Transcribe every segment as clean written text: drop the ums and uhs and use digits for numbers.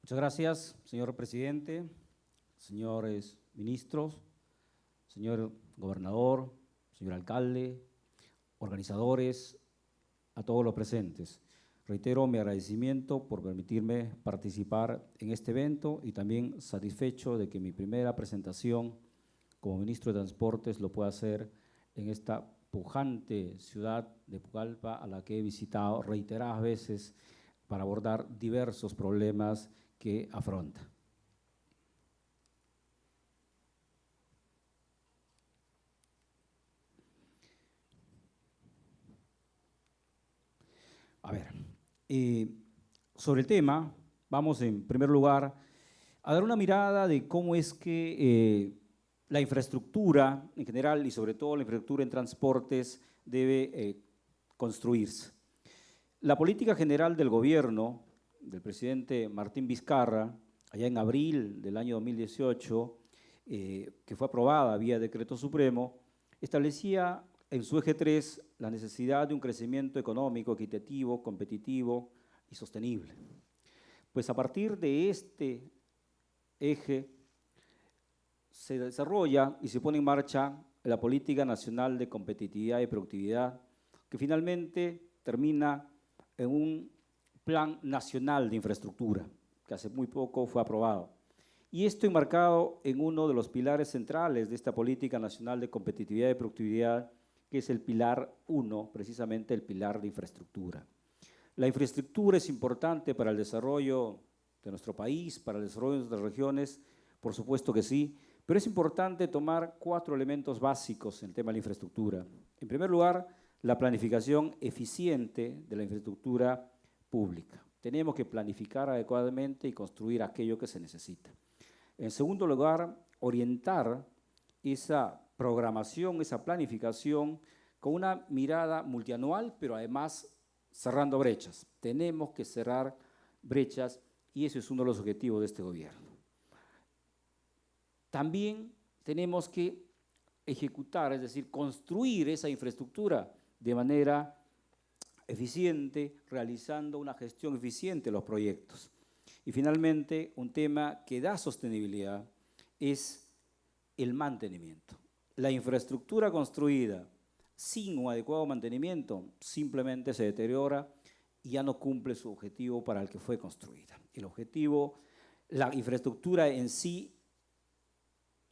Muchas gracias, señor presidente, señores ministros, señor gobernador, señor alcalde, organizadores, a todos los presentes. Reitero mi agradecimiento por permitirme participar en este evento y también satisfecho de que mi primera presentación como ministro de Transportes lo pueda hacer en esta pujante ciudad de Pucallpa, a la que he visitado reiteradas veces para abordar diversos problemas que afronta. A ver, sobre el tema, vamos en primer lugar a dar una mirada de cómo es que la infraestructura en general y sobre todo la infraestructura en transportes debe construirse. La política general del gobierno del presidente Martín Vizcarra, allá en abril del año 2018, que fue aprobada vía decreto supremo, establecía en su eje 3 la necesidad de un crecimiento económico equitativo, competitivo y sostenible. Pues a partir de este eje se desarrolla y se pone en marcha la Política Nacional de Competitividad y Productividad, que finalmente termina en un Plan Nacional de Infraestructura, que hace muy poco fue aprobado. Y esto enmarcado en uno de los pilares centrales de esta Política Nacional de Competitividad y Productividad, que es el pilar 1, precisamente el pilar de infraestructura. La infraestructura es importante para el desarrollo de nuestro país, para el desarrollo de nuestras regiones, por supuesto que sí, pero es importante tomar 4 elementos básicos en el tema de la infraestructura. En primer lugar, la planificación eficiente de la infraestructura pública. Tenemos que planificar adecuadamente y construir aquello que se necesita. En segundo lugar, orientar esa programación, esa planificación con una mirada multianual, pero además cerrando brechas. Tenemos que cerrar brechas y ese es uno de los objetivos de este gobierno. También tenemos que ejecutar, es decir, construir esa infraestructura de manera eficiente, realizando una gestión eficiente de los proyectos. Y finalmente, un tema que da sostenibilidad es el mantenimiento. La infraestructura construida sin un adecuado mantenimiento simplemente se deteriora y ya no cumple su objetivo para el que fue construida. El objetivo, la infraestructura en sí,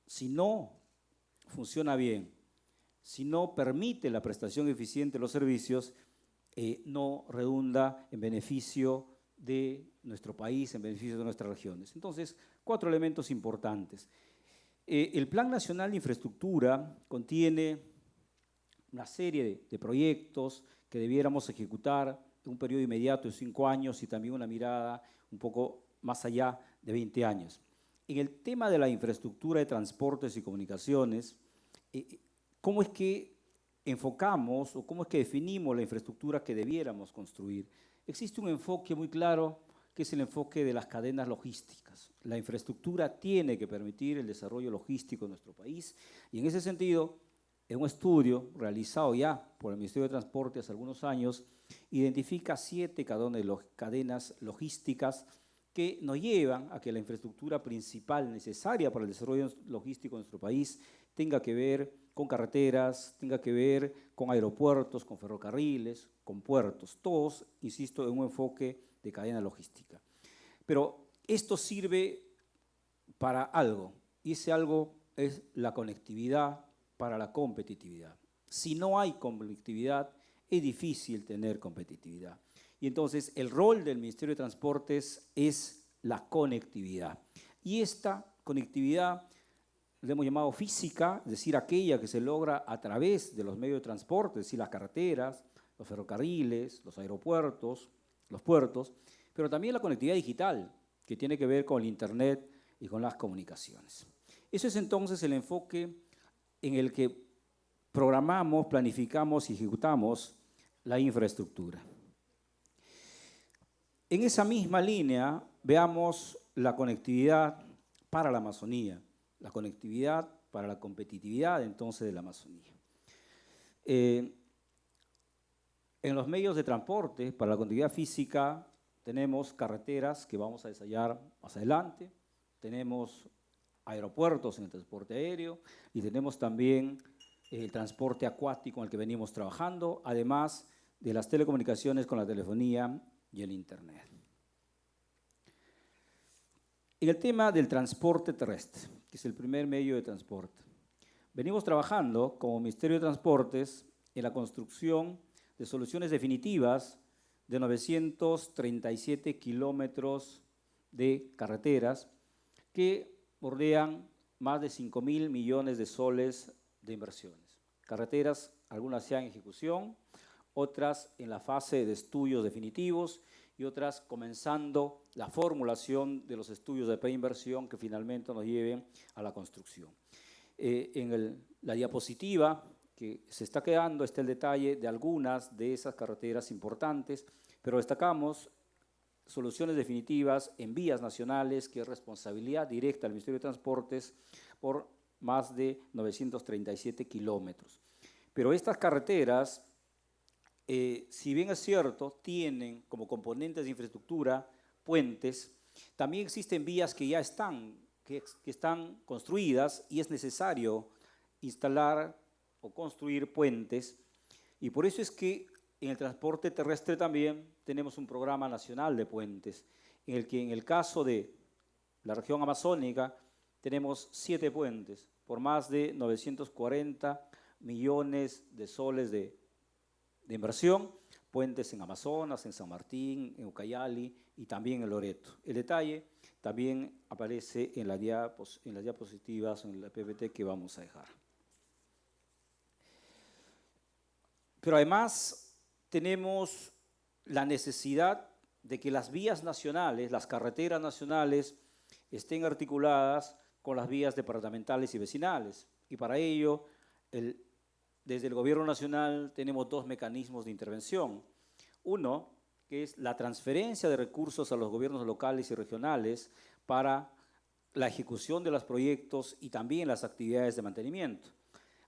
si no funciona bien, si no permite la prestación eficiente de los servicios, no redunda en beneficio de nuestro país, en beneficio de nuestras regiones. Entonces, 4 elementos importantes. El Plan Nacional de Infraestructura contiene una serie de proyectos que debiéramos ejecutar en un periodo inmediato de 5 años y también una mirada un poco más allá de 20 años. En el tema de la infraestructura de transportes y comunicaciones, ¿cómo es que enfocamos o cómo es que definimos la infraestructura que debiéramos construir? Existe un enfoque muy claro que es el enfoque de las cadenas logísticas. La infraestructura tiene que permitir el desarrollo logístico de nuestro país y en ese sentido, en un estudio realizado ya por el Ministerio de Transporte hace algunos años, identifica 7 cadenas logísticas que nos llevan a que la infraestructura principal necesaria para el desarrollo logístico de nuestro país tenga que ver con carreteras, tenga que ver con aeropuertos, con ferrocarriles, con puertos, todos, insisto, en un enfoque de cadena logística. Pero esto sirve para algo, y ese algo es la conectividad para la competitividad. Si no hay conectividad, es difícil tener competitividad. Y entonces el rol del Ministerio de Transportes es la conectividad. Y esta conectividad le hemos llamado física, es decir, aquella que se logra a través de los medios de transporte, es decir, las carreteras, los ferrocarriles, los aeropuertos, los puertos, pero también la conectividad digital, que tiene que ver con el Internet y con las comunicaciones. Ese es entonces el enfoque en el que programamos, planificamos y ejecutamos la infraestructura. En esa misma línea, veamos la conectividad para la Amazonía, la conectividad para la competitividad entonces de la Amazonía. En los medios de transporte, para la conectividad física, tenemos carreteras que vamos a ensayar más adelante, tenemos aeropuertos en el transporte aéreo y tenemos también el transporte acuático en el que venimos trabajando, además de las telecomunicaciones con la telefonía y el Internet. En el tema del transporte terrestre, que es el primer medio de transporte, venimos trabajando como Ministerio de Transportes en la construcción de soluciones definitivas de 937 kilómetros de carreteras que bordean más de 5.000 millones de soles de inversiones. Carreteras, algunas ya en ejecución, otras en la fase de estudios definitivos y otras comenzando la formulación de los estudios de preinversión que finalmente nos lleven a la construcción. La diapositiva que se está quedando está el detalle de algunas de esas carreteras importantes, pero destacamos soluciones definitivas en vías nacionales, que es responsabilidad directa del Ministerio de Transportes por más de 937 kilómetros. Pero estas carreteras, si bien es cierto, tienen como componentes de infraestructura puentes, también existen vías que ya están construidas y es necesario instalar o construir puentes, y por eso es que en el transporte terrestre también tenemos un programa nacional de puentes, en el que en el caso de la región amazónica tenemos 7 puentes por más de 940 millones de soles de inversión, puentes en Amazonas, en San Martín, en Ucayali y también en Loreto. El detalle también aparece en las diapositivas, en la PPT que vamos a dejar. Pero además tenemos la necesidad de que las vías nacionales, las carreteras nacionales, estén articuladas con las vías departamentales y vecinales. Y para ello, desde el Gobierno Nacional tenemos 2 mecanismos de intervención. Uno, que es la transferencia de recursos a los gobiernos locales y regionales para la ejecución de los proyectos y también las actividades de mantenimiento.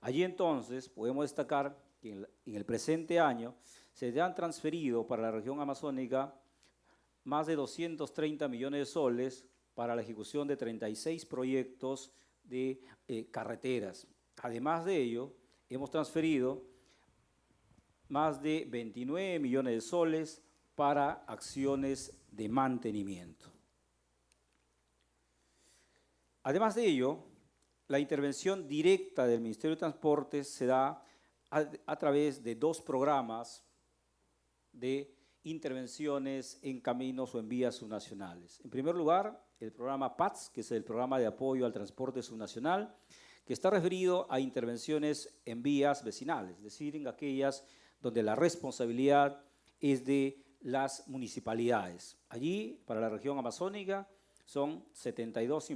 Allí entonces podemos destacar que en el presente año se han transferido para la región amazónica más de 230 millones de soles para la ejecución de 36 proyectos de carreteras. Además de ello, hemos transferido más de 29 millones de soles para acciones de mantenimiento. Además de ello, la intervención directa del Ministerio de Transportes se da a través de 2 programas de intervenciones en caminos o en vías subnacionales. En primer lugar, el programa PATS, que es el Programa de Apoyo al Transporte Subnacional, que está referido a intervenciones en vías vecinales, es decir, en aquellas donde la responsabilidad es de las municipalidades. Allí, para la región amazónica, son 72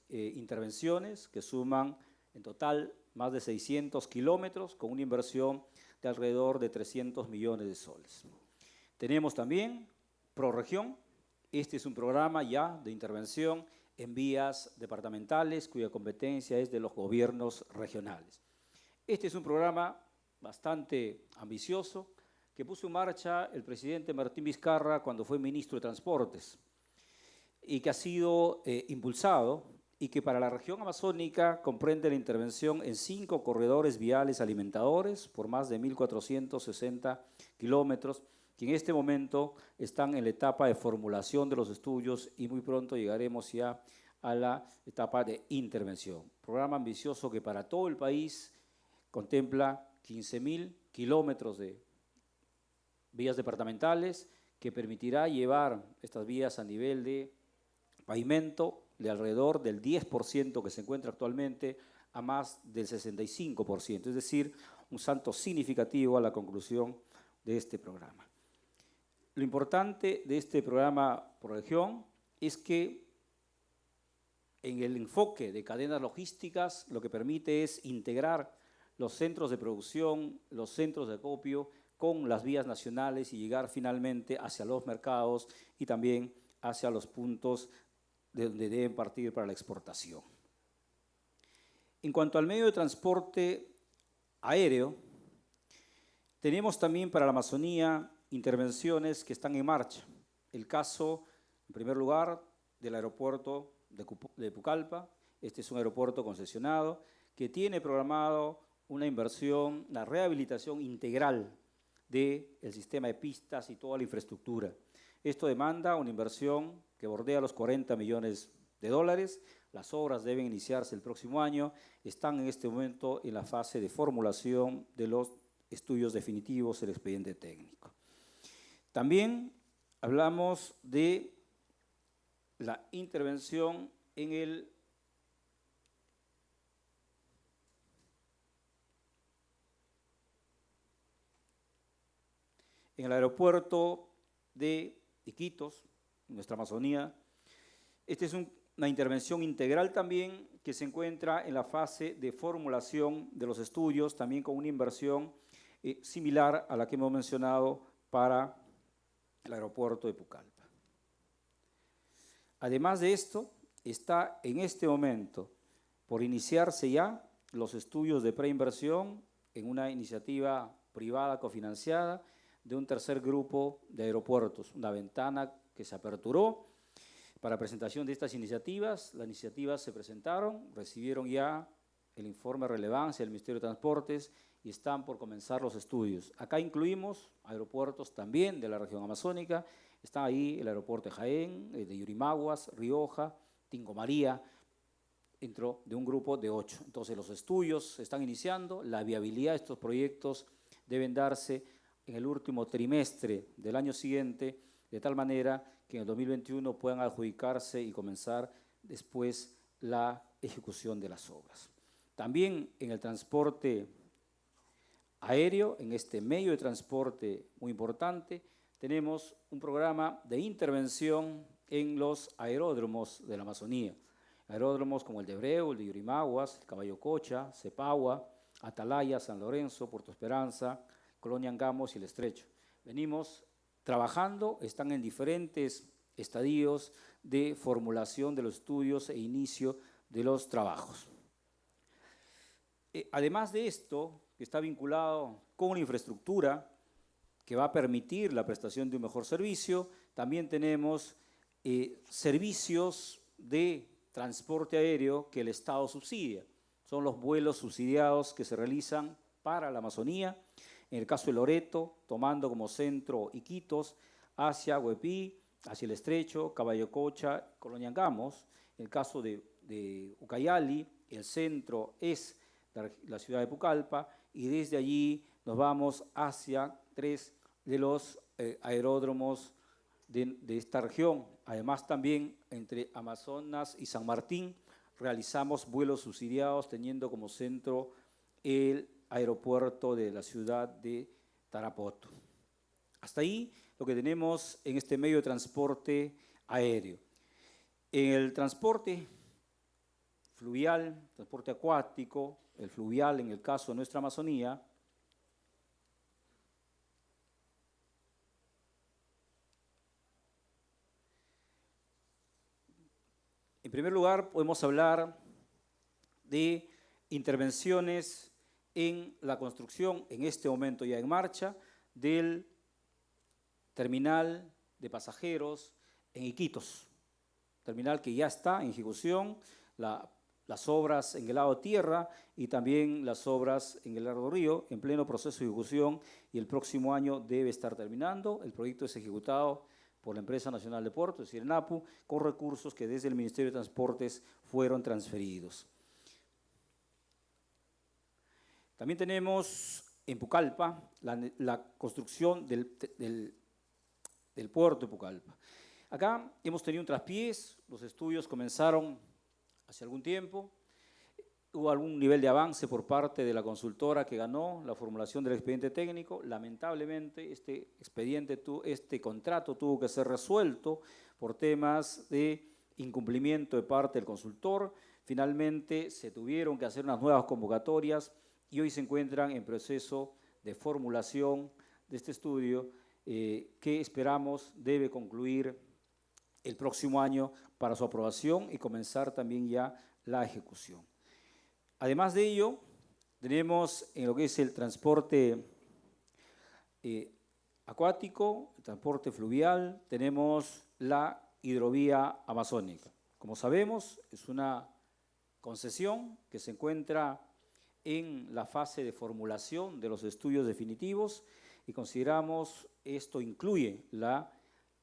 intervenciones que suman en total más de 600 kilómetros con una inversión de alrededor de 300 millones de soles. Tenemos también ProRegión. Este es un programa ya de intervención en vías departamentales cuya competencia es de los gobiernos regionales. Este es un programa bastante ambicioso que puso en marcha el presidente Martín Vizcarra cuando fue ministro de Transportes y que ha sido impulsado y que para la región amazónica comprende la intervención en 5 corredores viales alimentadores por más de 1.460 kilómetros, que en este momento están en la etapa de formulación de los estudios y muy pronto llegaremos ya a la etapa de intervención. Programa ambicioso que para todo el país contempla 15.000 kilómetros de vías departamentales que permitirá llevar estas vías a nivel de pavimento de alrededor del 10% que se encuentra actualmente a más del 65%, es decir, un salto significativo a la conclusión de este programa. Lo importante de este programa por región es que en el enfoque de cadenas logísticas lo que permite es integrar los centros de producción, los centros de acopio con las vías nacionales y llegar finalmente hacia los mercados y también hacia los puntos de donde deben partir para la exportación. En cuanto al medio de transporte aéreo, tenemos también para la Amazonía intervenciones que están en marcha. el caso, en primer lugar, del aeropuerto de Pucallpa. Este es un aeropuerto concesionado que tiene programado una inversión, una rehabilitación integral del sistema de pistas y toda la infraestructura. Esto demanda una inversión que bordea los 40 millones de dólares. Las obras deben iniciarse el próximo año. Están en este momento en la fase de formulación de los estudios definitivos del expediente técnico. También hablamos de la intervención en el aeropuerto de Iquitos, nuestra Amazonía. Esta es una intervención integral también que se encuentra en la fase de formulación de los estudios, también con una inversión similar a la que hemos mencionado para el aeropuerto de Pucallpa. Además de esto, está en este momento por iniciarse ya los estudios de preinversión en una iniciativa privada cofinanciada de un tercer grupo de aeropuertos, una ventana que se aperturó para presentación de estas iniciativas. Las iniciativas se presentaron, recibieron ya el informe de relevancia del Ministerio de Transportes y están por comenzar los estudios. Acá incluimos aeropuertos también de la región amazónica. Está ahí el aeropuerto de Jaén, de Yurimaguas, Rioja, Tingo María, dentro de un grupo de 8. Entonces los estudios se están iniciando, la viabilidad de estos proyectos deben darse en el último trimestre del año siguiente, de tal manera que en el 2021 puedan adjudicarse y comenzar después la ejecución de las obras. También en el transporte aéreo, en este medio de transporte muy importante, tenemos un programa de intervención en los aeródromos de la Amazonía. Aeródromos como el de Breu, el de Yurimaguas, el Caballo Cocha, Cepagua, Atalaya, San Lorenzo, Puerto Esperanza, Colonia Angamos y El Estrecho. Venimos trabajando, están en diferentes estadios de formulación de los estudios e inicio de los trabajos. Además de esto, que está vinculado con la infraestructura que va a permitir la prestación de un mejor servicio, también tenemos servicios de transporte aéreo que el Estado subsidia. Son los vuelos subsidiados que se realizan para la Amazonía. En el caso de Loreto, tomando como centro Iquitos, hacia Huepí, hacia El Estrecho, Caballo Cocha, Colonia Angamos. En el caso de Ucayali, el centro es la ciudad de Pucallpa y desde allí nos vamos hacia 3 de los aeródromos de esta región. Además también entre Amazonas y San Martín realizamos vuelos subsidiados teniendo como centro el aeropuerto de la ciudad de Tarapoto. Hasta ahí lo que tenemos en este medio de transporte aéreo. En el transporte fluvial, transporte acuático, el fluvial en el caso de nuestra Amazonía, en primer lugar podemos hablar de intervenciones en la construcción, en este momento ya en marcha, del terminal de pasajeros en Iquitos, terminal que ya está en ejecución, las obras en el lado tierra y también las obras en el lado río, en pleno proceso de ejecución y el próximo año debe estar terminando. El proyecto es ejecutado por la Empresa Nacional de Puertos, es decir, ENAPU, con recursos que desde el Ministerio de Transportes fueron transferidos. También tenemos en Pucallpa la construcción del puerto de Pucallpa. Acá hemos tenido un traspiés, los estudios comenzaron hace algún tiempo, hubo algún nivel de avance por parte de la consultora que ganó la formulación del expediente técnico. Lamentablemente este contrato tuvo que ser resuelto por temas de incumplimiento de parte del consultor. Finalmente se tuvieron que hacer unas nuevas convocatorias y hoy se encuentran en proceso de formulación de este estudio que esperamos debe concluir el próximo año para su aprobación y comenzar también ya la ejecución. Además de ello, tenemos en lo que es el transporte acuático, el transporte fluvial, tenemos la hidrovía amazónica. Como sabemos, es una concesión que se encuentra en la fase de formulación de los estudios definitivos y consideramos esto incluye la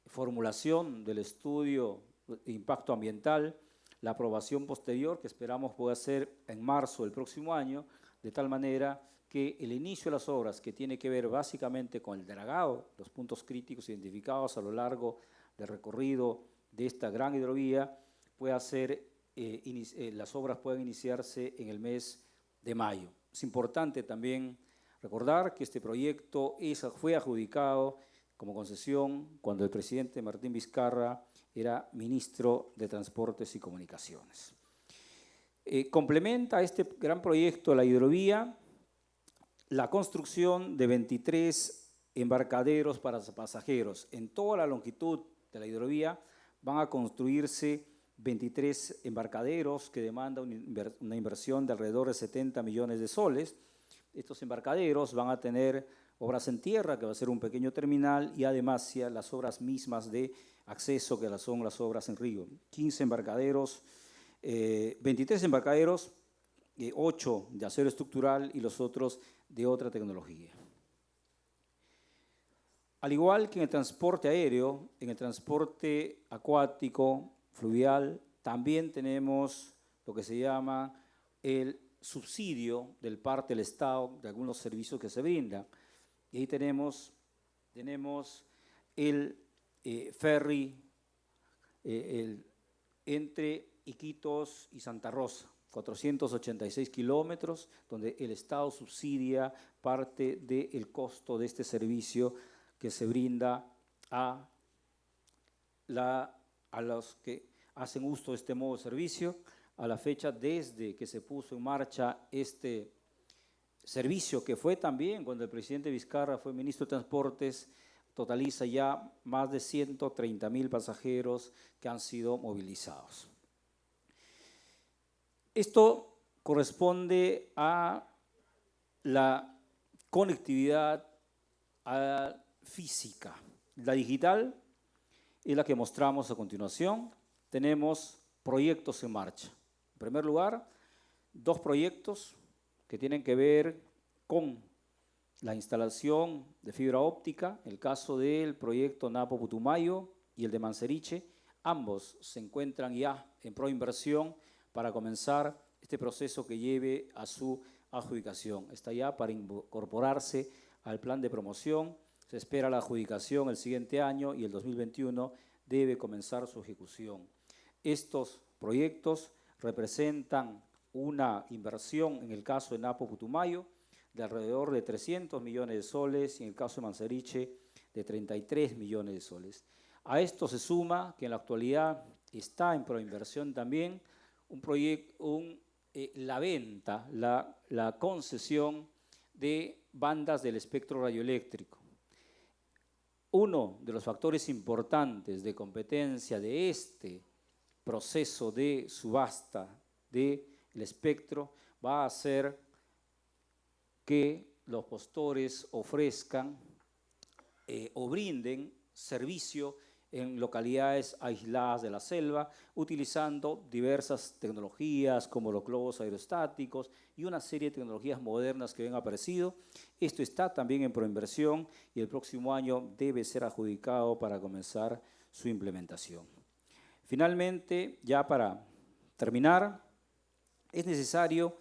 formulación del estudio de impacto ambiental, la aprobación posterior que esperamos pueda ser en marzo del próximo año, de tal manera que el inicio de las obras, que tiene que ver básicamente con el dragado, los puntos críticos identificados a lo largo del recorrido de esta gran hidrovía, pueda ser, las obras puedan iniciarse en el mes de mayo. Es importante también recordar que este proyecto fue adjudicado como concesión cuando el presidente Martín Vizcarra era ministro de Transportes y Comunicaciones. Complementa este gran proyecto, la hidrovía, la construcción de 23 embarcaderos para pasajeros. En toda la longitud de la hidrovía van a construirse 23 embarcaderos que demandan una inversión de alrededor de 70 millones de soles. Estos embarcaderos van a tener obras en tierra, que va a ser un pequeño terminal, y además ya las obras mismas de acceso, que son las obras en río. 15 embarcaderos, 23 embarcaderos, 8 de acero estructural y los otros de otra tecnología. Al igual que en el transporte aéreo, en el transporte acuático, fluvial, también tenemos lo que se llama el subsidio del parte del Estado de algunos servicios que se brindan. Y ahí tenemos el ferry entre Iquitos y Santa Rosa, 486 kilómetros, donde el Estado subsidia parte del costo de este servicio que se brinda a los que hacen uso de este modo de servicio. A la fecha, desde que se puso en marcha este servicio, que fue también cuando el presidente Vizcarra fue ministro de Transportes, totaliza ya más de 130.000 pasajeros que han sido movilizados. Esto corresponde a la conectividad física. La digital es la que mostramos a continuación. Tenemos proyectos en marcha. En primer lugar, 2 proyectos que tienen que ver con la instalación de fibra óptica, el caso del proyecto Napo Putumayo y el de Manseriche. Ambos se encuentran ya en proinversión para comenzar este proceso que lleve a su adjudicación. Está ya para incorporarse al plan de promoción. Se espera la adjudicación el siguiente año y el 2021 debe comenzar su ejecución. Estos proyectos representan una inversión, en el caso de Napo Putumayo, de alrededor de 300 millones de soles y en el caso de Manseriche de 33 millones de soles. A esto se suma que en la actualidad está en proinversión también la venta, la concesión de bandas del espectro radioeléctrico. Uno de los factores importantes de competencia de este proceso de subasta del espectro va a ser que los postores ofrezcan o brinden servicio en localidades aisladas de la selva, utilizando diversas tecnologías como los globos aerostáticos y una serie de tecnologías modernas que han aparecido. Esto está también en proinversión y el próximo año debe ser adjudicado para comenzar su implementación. Finalmente, ya para terminar, es necesario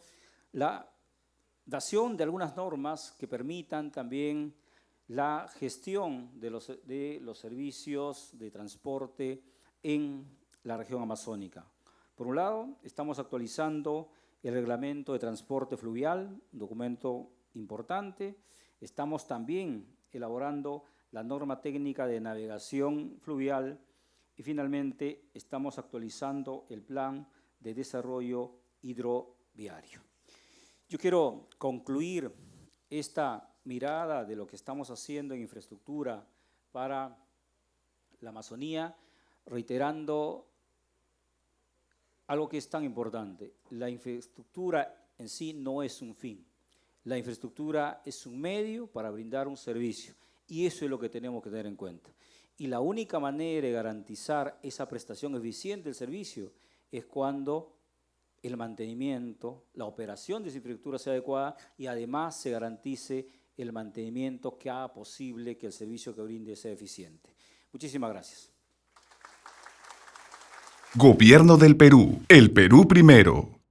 la dación de algunas normas que permitan también la gestión de los servicios de transporte en la región amazónica. Por un lado, estamos actualizando el reglamento de transporte fluvial, un documento importante. Estamos también elaborando la norma técnica de navegación fluvial y finalmente estamos actualizando el plan de desarrollo hidroviario. Yo quiero concluir esta mirada de lo que estamos haciendo en infraestructura para la Amazonía, reiterando algo que es tan importante. La infraestructura en sí no es un fin. La infraestructura es un medio para brindar un servicio Y eso es lo que tenemos que tener en cuenta. Y la única manera de garantizar esa prestación eficiente del servicio es cuando el mantenimiento, la operación de esa infraestructura sea adecuada y además se garantice el mantenimiento que haga posible que el servicio que brinde sea eficiente. Muchísimas gracias. Gobierno del Perú. El Perú primero.